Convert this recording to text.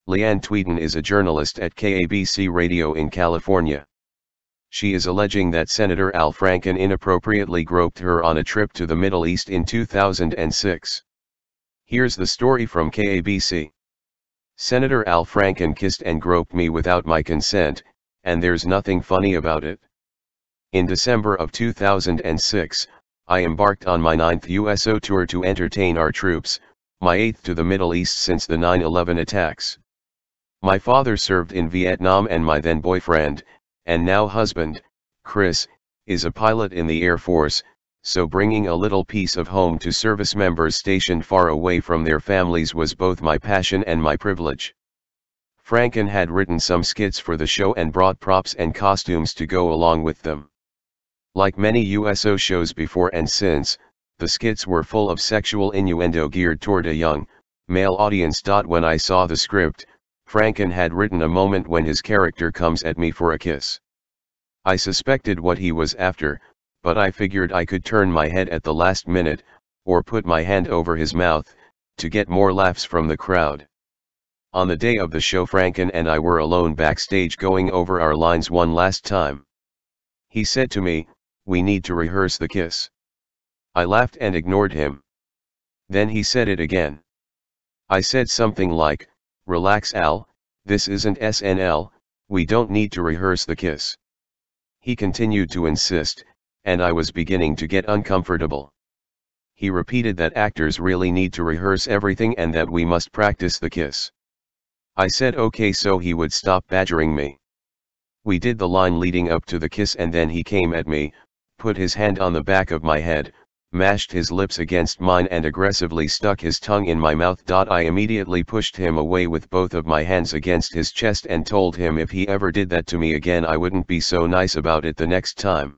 Leanne Tweeden is a journalist at KABC Radio in California. She is alleging that Senator Al Franken inappropriately groped her on a trip to the Middle East in 2006. Here's the story from KABC. Senator Al Franken kissed and groped me without my consent, and there's nothing funny about it. In December of 2006, I embarked on my 9th USO tour to entertain our troops, my 8th to the Middle East since the 9/11 attacks. My father served in Vietnam and my then boyfriend, and now husband, Chris, is a pilot in the Air Force, so bringing a little piece of home to service members stationed far away from their families was both my passion and my privilege. Franken had written some skits for the show and brought props and costumes to go along with them. Like many USO shows before and since, the skits were full of sexual innuendo geared toward a young, male audience. When I saw the script, Franken had written a moment when his character comes at me for a kiss. I suspected what he was after, but I figured I could turn my head at the last minute, or put my hand over his mouth, to get more laughs from the crowd. On the day of the show, Franken and I were alone backstage going over our lines one last time. He said to me, "We need to rehearse the kiss." I laughed and ignored him. Then he said it again. I said something like, "Relax Al, this isn't SNL, we don't need to rehearse the kiss." He continued to insist, and I was beginning to get uncomfortable. He repeated that actors really need to rehearse everything and that we must practice the kiss. I said okay so he would stop badgering me. We did the line leading up to the kiss and then he came at me, put his hand on the back of my head, mashed his lips against mine and aggressively stuck his tongue in my mouth. I immediately pushed him away with both of my hands against his chest and told him if he ever did that to me again I wouldn't be so nice about it the next time.